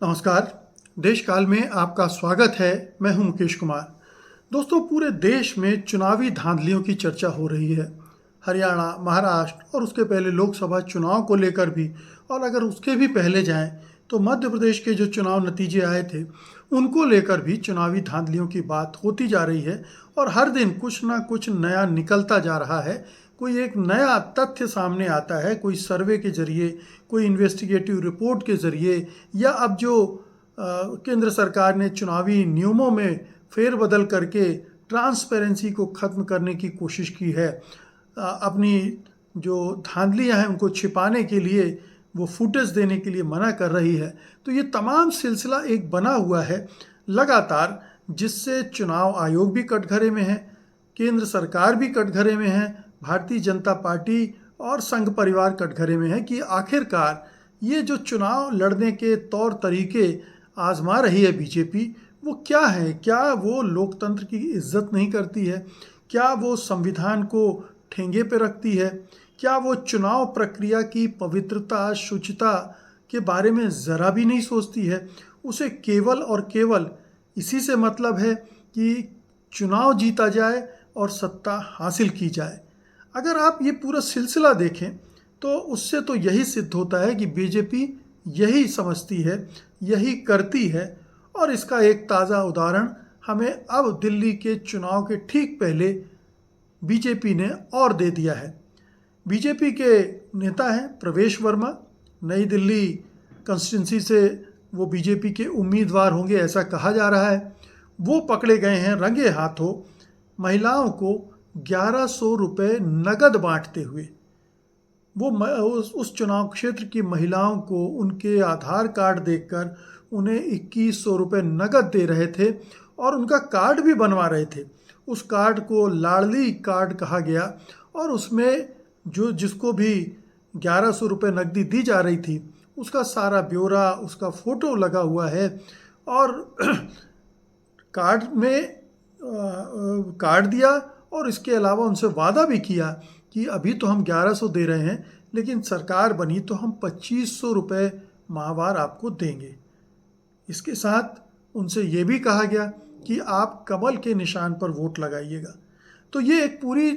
नमस्कार। देश काल में आपका स्वागत है। मैं हूं मुकेश कुमार। दोस्तों, पूरे देश में चुनावी धांधलियों की चर्चा हो रही है। हरियाणा, महाराष्ट्र और उसके पहले लोकसभा चुनाव को लेकर भी, और अगर उसके भी पहले जाएं तो मध्य प्रदेश के जो चुनाव नतीजे आए थे उनको लेकर भी चुनावी धांधलियों की बात होती जा रही है। और हर दिन कुछ ना कुछ नया निकलता जा रहा है। कोई एक नया तथ्य सामने आता है, कोई सर्वे के जरिए, कोई इन्वेस्टिगेटिव रिपोर्ट के जरिए, या अब जो केंद्र सरकार ने चुनावी नियमों में फेरबदल करके ट्रांसपेरेंसी को ख़त्म करने की कोशिश की है। अपनी जो धांधलियां हैं उनको छिपाने के लिए वो फुटेज देने के लिए मना कर रही है। तो ये तमाम सिलसिला एक बना हुआ है लगातार, जिससे चुनाव आयोग भी कटघरे में है, केंद्र सरकार भी कटघरे में है, भारतीय जनता पार्टी और संघ परिवार कटघरे में है कि आखिरकार ये जो चुनाव लड़ने के तौर तरीके आजमा रही है बीजेपी, वो क्या है? क्या वो लोकतंत्र की इज्जत नहीं करती है? क्या वो संविधान को ठेंगे पे रखती है? क्या वो चुनाव प्रक्रिया की पवित्रता, शुचिता के बारे में ज़रा भी नहीं सोचती है? उसे केवल और केवल इसी से मतलब है कि चुनाव जीता जाए और सत्ता हासिल की जाए। अगर आप ये पूरा सिलसिला देखें तो उससे तो यही सिद्ध होता है कि बीजेपी यही समझती है, यही करती है। और इसका एक ताज़ा उदाहरण हमें अब दिल्ली के चुनाव के ठीक पहले बीजेपी ने और दे दिया है। बीजेपी के नेता हैं प्रवेश वर्मा, नई दिल्ली कंस्टिट्यूंसी से वो बीजेपी के उम्मीदवार होंगे ऐसा कहा जा रहा है। वो पकड़े गए हैं रंगे हाथों महिलाओं को 1100 रुपये नगद बांटते हुए। वो उस चुनाव क्षेत्र की महिलाओं को उनके आधार कार्ड देखकर उन्हें 2100 रुपये नगद दे रहे थे और उनका कार्ड भी बनवा रहे थे। उस कार्ड को लाडली कार्ड कहा गया और उसमें जो जिसको भी 1100 रुपये नकदी दी जा रही थी उसका सारा ब्यौरा, उसका फ़ोटो लगा हुआ है। और कार्ड में कार्ड दिया और इसके अलावा उनसे वादा भी किया कि अभी तो हम 1100 दे रहे हैं, लेकिन सरकार बनी तो हम 2500 रुपये माहवार आपको देंगे। इसके साथ उनसे ये भी कहा गया कि आप कमल के निशान पर वोट लगाइएगा। तो ये एक पूरी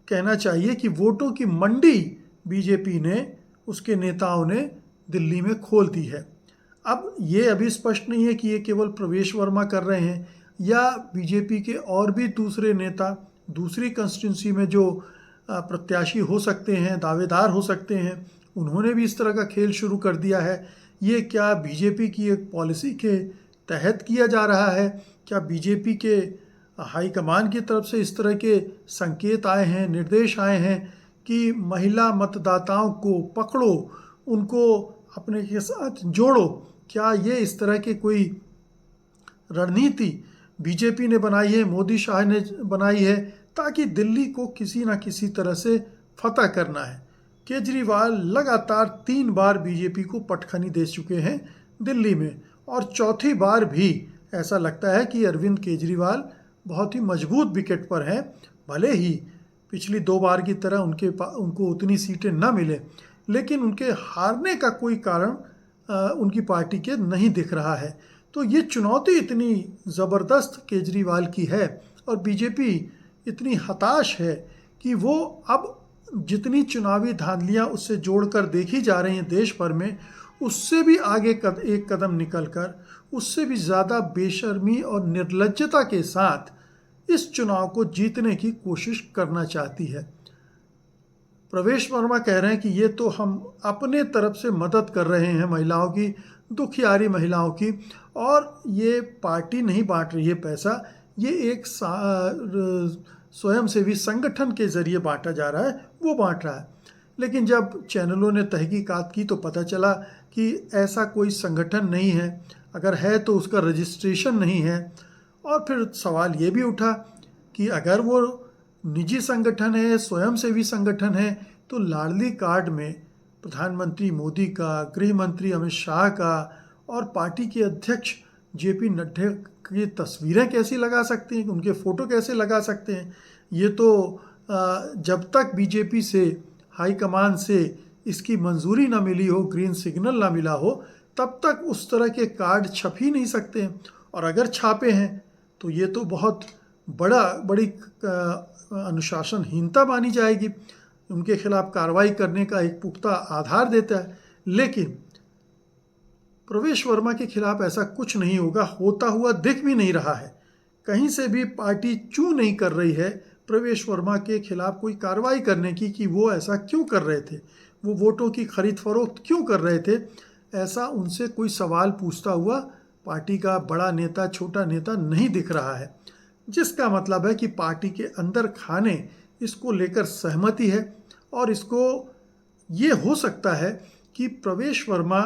कहना चाहिए कि वोटों की मंडी बीजेपी ने, उसके नेताओं ने दिल्ली में खोल दी है। अब ये अभी स्पष्ट नहीं है कि ये केवल प्रवेश वर्मा कर रहे हैं या बीजेपी के और भी दूसरे नेता दूसरी कंस्टिट्यूंसी में जो प्रत्याशी हो सकते हैं, दावेदार हो सकते हैं, उन्होंने भी इस तरह का खेल शुरू कर दिया है। ये क्या बीजेपी की एक पॉलिसी के तहत किया जा रहा है? क्या बीजेपी के हाईकमान की तरफ से इस तरह के संकेत आए हैं, निर्देश आए हैं कि महिला मतदाताओं को पकड़ो, उनको अपने के साथ जोड़ो? क्या ये इस तरह की कोई रणनीति बीजेपी ने बनाई है, मोदी शाह ने बनाई है, ताकि दिल्ली को किसी ना किसी तरह से फतह करना है? केजरीवाल लगातार 3 बार बीजेपी को पटखनी दे चुके हैं दिल्ली में, और चौथी बार भी ऐसा लगता है कि अरविंद केजरीवाल बहुत ही मजबूत विकेट पर हैं। भले ही पिछली 2 बार की तरह उनको उतनी सीटें न मिले, लेकिन उनके हारने का कोई कारण उनकी पार्टी के नहीं दिख रहा है। तो ये चुनौती इतनी ज़बरदस्त केजरीवाल की है और बीजेपी इतनी हताश है कि वो अब जितनी चुनावी धांधलियां उससे जोड़कर देखी जा रही हैं देश भर में, उससे भी आगे एक कदम निकलकर, उससे भी ज़्यादा बेशर्मी और निर्लज्जता के साथ इस चुनाव को जीतने की कोशिश करना चाहती है। प्रवेश वर्मा कह रहे हैं कि ये तो हम अपने तरफ से मदद कर रहे हैं महिलाओं की, दुखियारी महिलाओं की, और ये पार्टी नहीं बांट रही है पैसा, ये एक स्वयंसेवी संगठन के जरिए बांटा जा रहा है, वो बांट रहा है। लेकिन जब चैनलों ने तहकीकात की तो पता चला कि ऐसा कोई संगठन नहीं है, अगर है तो उसका रजिस्ट्रेशन नहीं है। और फिर सवाल ये भी उठा कि अगर वो निजी संगठन है, स्वयंसेवी संगठन है, तो लाडली कार्ड में प्रधानमंत्री मोदी का, गृह मंत्री अमित शाह का और पार्टी के अध्यक्ष जेपी नड्डा की तस्वीरें कैसी लगा सकते हैं, उनके फ़ोटो कैसे लगा सकते हैं? ये तो जब तक बीजेपी से, हाईकमान से इसकी मंजूरी ना मिली हो, ग्रीन सिग्नल ना मिला हो, तब तक उस तरह के कार्ड छप ही नहीं सकते हैं, और अगर छापे हैं तो ये तो बहुत बड़ी अनुशासनहीनता मानी जाएगी, उनके खिलाफ कार्रवाई करने का एक पुख्ता आधार देता है। लेकिन प्रवेश वर्मा के खिलाफ ऐसा कुछ नहीं होगा, होता हुआ दिख भी नहीं रहा है। कहीं से भी पार्टी चूं नहीं कर रही है प्रवेश वर्मा के खिलाफ कोई कार्रवाई करने की कि वो ऐसा क्यों कर रहे थे, वो वोटों की खरीद फरोख्त क्यों कर रहे थे। ऐसा उनसे कोई सवाल पूछता हुआ पार्टी का बड़ा नेता छोटा नेता नहीं दिख रहा है, जिसका मतलब है कि पार्टी के अंदर खाने इसको लेकर सहमति है, और इसको ये हो सकता है कि प्रवेश वर्मा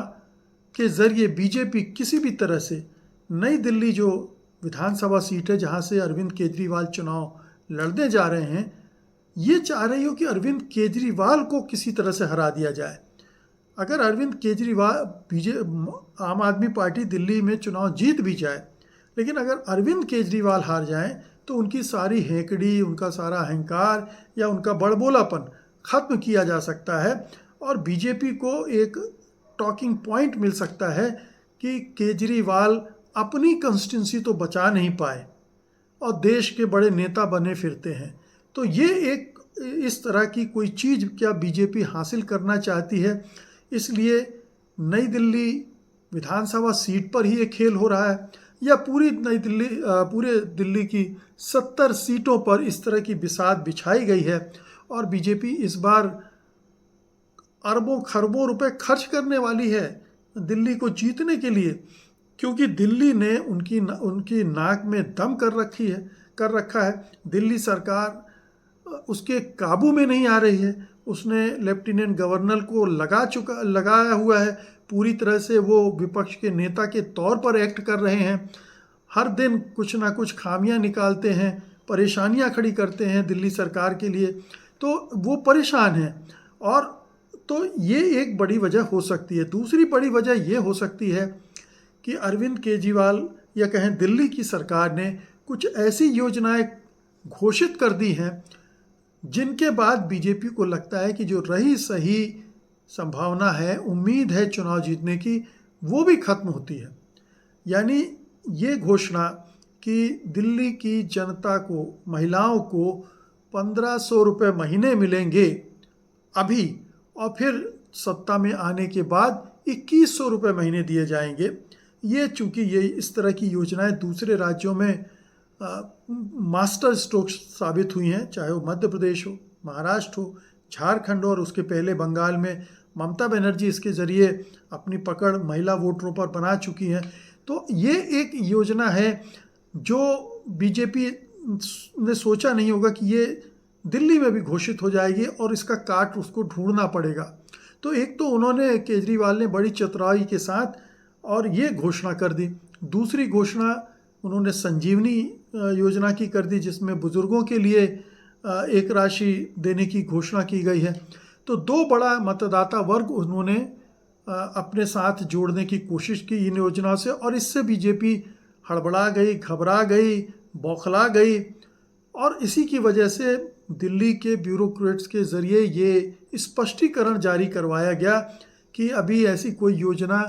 के ज़रिए बीजेपी किसी भी तरह से नई दिल्ली जो विधानसभा सीट है जहाँ से अरविंद केजरीवाल चुनाव लड़ने जा रहे हैं, ये चाह रही हो कि अरविंद केजरीवाल को किसी तरह से हरा दिया जाए। अगर अरविंद केजरीवाल आम आदमी पार्टी दिल्ली में चुनाव जीत भी जाए, लेकिन अगर अरविंद केजरीवाल हार जाएं तो उनकी सारी हेकड़ी, उनका सारा अहंकार या उनका बड़बोलापन ख़त्म किया जा सकता है, और बीजेपी को एक टॉकिंग पॉइंट मिल सकता है कि केजरीवाल अपनी कंस्टिट्यूंसी तो बचा नहीं पाए और देश के बड़े नेता बने फिरते हैं। तो ये एक इस तरह की कोई चीज़ क्या बीजेपी हासिल करना चाहती है, इसलिए नई दिल्ली विधानसभा सीट पर ही ये खेल हो रहा है, या पूरे दिल्ली की 70 सीटों पर इस तरह की बिसात बिछाई गई है, और बीजेपी इस बार अरबों खरबों रुपए खर्च करने वाली है दिल्ली को जीतने के लिए, क्योंकि दिल्ली ने उनकी नाक में दम कर रखा है। दिल्ली सरकार उसके काबू में नहीं आ रही है। उसने लेफ्टिनेंट गवर्नर को लगाया हुआ है, पूरी तरह से वो विपक्ष के नेता के तौर पर एक्ट कर रहे हैं। हर दिन कुछ ना कुछ खामियां निकालते हैं, परेशानियां खड़ी करते हैं दिल्ली सरकार के लिए, तो वो परेशान हैं। और तो ये एक बड़ी वजह हो सकती है। दूसरी बड़ी वजह ये हो सकती है कि अरविंद केजरीवाल या कहें दिल्ली की सरकार ने कुछ ऐसी योजनाएं घोषित कर दी हैं जिनके बाद बीजेपी को लगता है कि जो रही सही संभावना है, उम्मीद है चुनाव जीतने की, वो भी खत्म होती है। यानी ये घोषणा कि दिल्ली की जनता को, महिलाओं को 1500 रुपये महीने मिलेंगे अभी, और फिर सत्ता में आने के बाद 2100 रुपये महीने दिए जाएंगे। ये चूँकि ये इस तरह की योजनाएं दूसरे राज्यों में मास्टर स्ट्रोक साबित हुई हैं, चाहे वो मध्य प्रदेश हो, महाराष्ट्र हो, झारखंड और उसके पहले बंगाल में ममता बनर्जी इसके ज़रिए अपनी पकड़ महिला वोटरों पर बना चुकी हैं। तो ये एक योजना है जो बीजेपी ने सोचा नहीं होगा कि ये दिल्ली में भी घोषित हो जाएगी और इसका काट उसको ढूंढना पड़ेगा। तो एक तो उन्होंने, केजरीवाल ने बड़ी चतुराई के साथ और ये घोषणा कर दी। दूसरी घोषणा उन्होंने संजीवनी योजना की कर दी, जिसमें बुजुर्गों के लिए एक राशि देने की घोषणा की गई है। तो दो बड़ा मतदाता वर्ग उन्होंने अपने साथ जोड़ने की कोशिश की इन योजनाओं से, और इससे बीजेपी हड़बड़ा गई, घबरा गई, बौखला गई, और इसी की वजह से दिल्ली के ब्यूरोक्रेट्स के ज़रिए ये स्पष्टीकरण जारी करवाया गया कि अभी ऐसी कोई योजना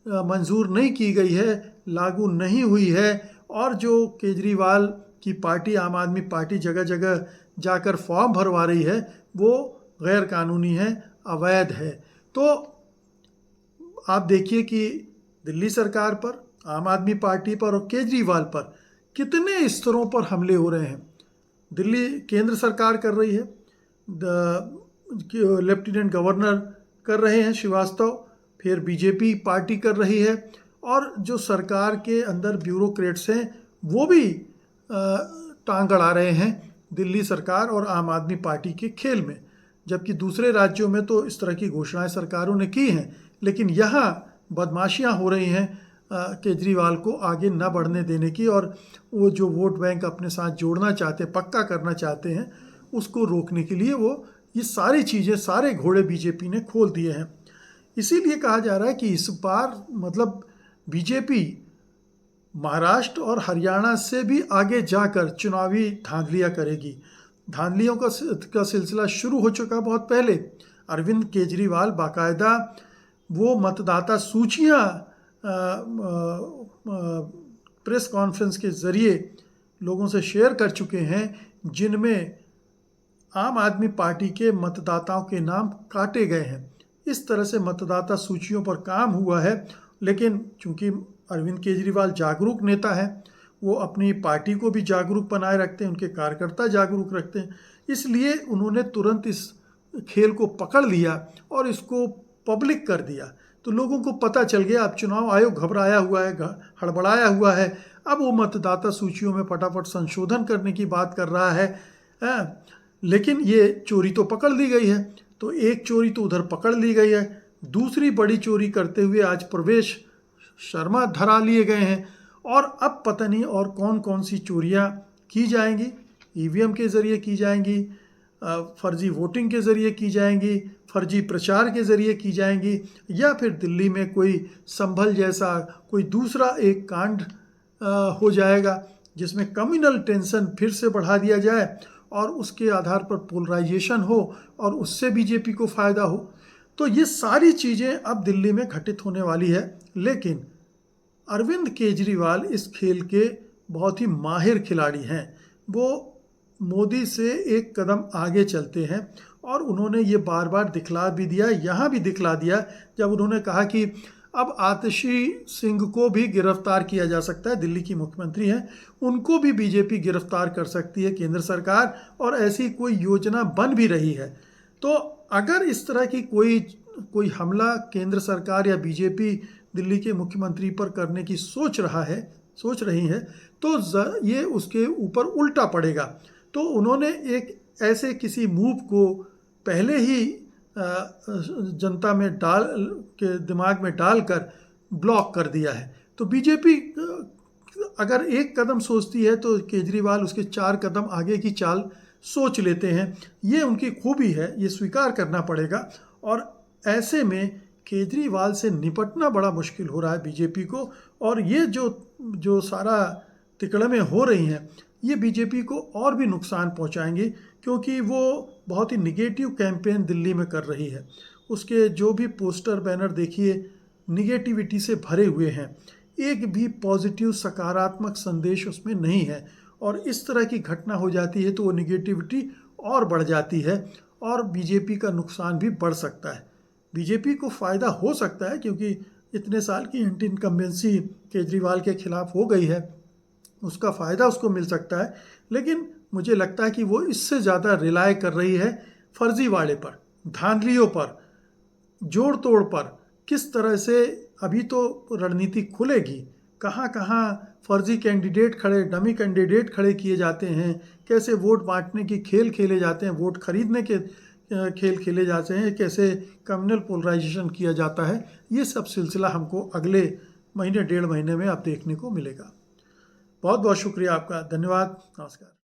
मंजूर नहीं की गई है, लागू नहीं हुई है, और जो केजरीवाल की पार्टी, आम आदमी पार्टी, जगह जगह जाकर फॉर्म भरवा रही है वो गैर कानूनी है, अवैध है। तो आप देखिए कि दिल्ली सरकार पर, आम आदमी पार्टी पर और केजरीवाल पर कितने स्तरों पर हमले हो रहे हैं। दिल्ली केंद्र सरकार कर रही है, लेफ्टिनेंट गवर्नर कर रहे हैं श्रीवास्तव, फिर बीजेपी पार्टी कर रही है, और जो सरकार के अंदर ब्यूरोक्रेट्स हैं वो भी टांग अड़ा रहे हैं दिल्ली सरकार और आम आदमी पार्टी के खेल में। जबकि दूसरे राज्यों में तो इस तरह की घोषणाएं सरकारों ने की हैं, लेकिन यहाँ बदमाशियाँ हो रही हैं केजरीवाल को आगे न बढ़ने देने की, और वो जो वोट बैंक अपने साथ जोड़ना चाहते, पक्का करना चाहते हैं, उसको रोकने के लिए वो ये सारी चीज़ें, सारे घोड़े बीजेपी ने खोल दिए हैं। इसीलिए कहा जा रहा है कि इस बार मतलब बीजेपी महाराष्ट्र और हरियाणा से भी आगे जाकर चुनावी धांधलियाँ करेगी। धांधलियों का सिलसिला शुरू हो चुका बहुत पहले। अरविंद केजरीवाल बाकायदा वो मतदाता सूचियाँ प्रेस कॉन्फ्रेंस के ज़रिए लोगों से शेयर कर चुके हैं, जिनमें आम आदमी पार्टी के मतदाताओं के नाम काटे गए हैं। इस तरह से मतदाता सूचियों पर काम हुआ है, लेकिन चूंकि अरविंद केजरीवाल जागरूक नेता है, वो अपनी पार्टी को भी जागरूक बनाए रखते हैं, उनके कार्यकर्ता जागरूक रखते हैं, इसलिए उन्होंने तुरंत इस खेल को पकड़ लिया और इसको पब्लिक कर दिया। तो लोगों को पता चल गया, अब चुनाव आयोग घबराया हुआ है, हड़बड़ाया हुआ है, अब वो मतदाता सूचियों में फटाफट संशोधन करने की बात कर रहा है। लेकिन ये चोरी तो पकड़ ली गई है, तो एक चोरी तो उधर पकड़ ली गई है, दूसरी बड़ी चोरी करते हुए आज प्रवेश शर्मा धरा लिए गए हैं। और अब पता नहीं और कौन कौन सी चोरियां की जाएंगी, ईवीएम के ज़रिए की जाएंगी, फर्जी वोटिंग के ज़रिए की जाएंगी, फर्जी प्रचार के ज़रिए की जाएंगी, या फिर दिल्ली में कोई संभल जैसा कोई दूसरा एक कांड हो जाएगा जिसमें कम्युनल टेंशन फिर से बढ़ा दिया जाए और उसके आधार पर पोलराइजेशन हो और उससे बीजेपी को फ़ायदा हो। तो ये सारी चीज़ें अब दिल्ली में घटित होने वाली है। लेकिन अरविंद केजरीवाल इस खेल के बहुत ही माहिर खिलाड़ी हैं। वो मोदी से एक कदम आगे चलते हैं और उन्होंने ये बार बार दिखला भी दिया, यहाँ भी दिखला दिया जब उन्होंने कहा कि अब आतिशी सिंह को भी गिरफ्तार किया जा सकता है, दिल्ली की मुख्यमंत्री हैं, उनको भी बीजेपी गिरफ्तार कर सकती है केंद्र सरकार, और ऐसी कोई योजना बन भी रही है। तो अगर इस तरह की कोई हमला केंद्र सरकार या बीजेपी दिल्ली के मुख्यमंत्री पर करने की सोच रही है तो ये उसके ऊपर उल्टा पड़ेगा। तो उन्होंने एक ऐसे किसी मूव को पहले ही जनता में दिमाग में डालकर ब्लॉक कर दिया है। तो बीजेपी अगर एक कदम सोचती है तो केजरीवाल उसके 4 कदम आगे की चाल सोच लेते हैं। ये उनकी खूबी है, ये स्वीकार करना पड़ेगा। और ऐसे में केजरीवाल से निपटना बड़ा मुश्किल हो रहा है बीजेपी को। और ये जो सारा तिकड़में हो रही हैं, ये बीजेपी को और भी नुकसान पहुंचाएंगी, क्योंकि वो बहुत ही निगेटिव कैंपेन दिल्ली में कर रही है। उसके जो भी पोस्टर बैनर देखिए, निगेटिविटी से भरे हुए हैं, एक भी पॉजिटिव सकारात्मक संदेश उसमें नहीं है। और इस तरह की घटना हो जाती है तो वो निगेटिविटी और बढ़ जाती है और बीजेपी का नुकसान भी बढ़ सकता है। बीजेपी को फ़ायदा हो सकता है क्योंकि इतने साल की एंटी इनकम्बेंसी केजरीवाल के खिलाफ हो गई है, उसका फ़ायदा उसको मिल सकता है। लेकिन मुझे लगता है कि वो इससे ज़्यादा रिलाय कर रही है फर्जीवाड़े पर, धांधलियों पर, जोड़ तोड़ पर। किस तरह से अभी तो रणनीति खुलेगी, कहाँ कहाँ फर्जी कैंडिडेट खड़े, डमी कैंडिडेट खड़े किए जाते हैं, कैसे वोट बांटने की खेल खेले जाते हैं, वोट खरीदने के खेल खेले जाते हैं, कैसे कम्युनल पोलराइजेशन किया जाता है। ये सब सिलसिला हमको अगले महीने 1.5 महीने में अब देखने को मिलेगा। बहुत बहुत शुक्रिया आपका, धन्यवाद, नमस्कार।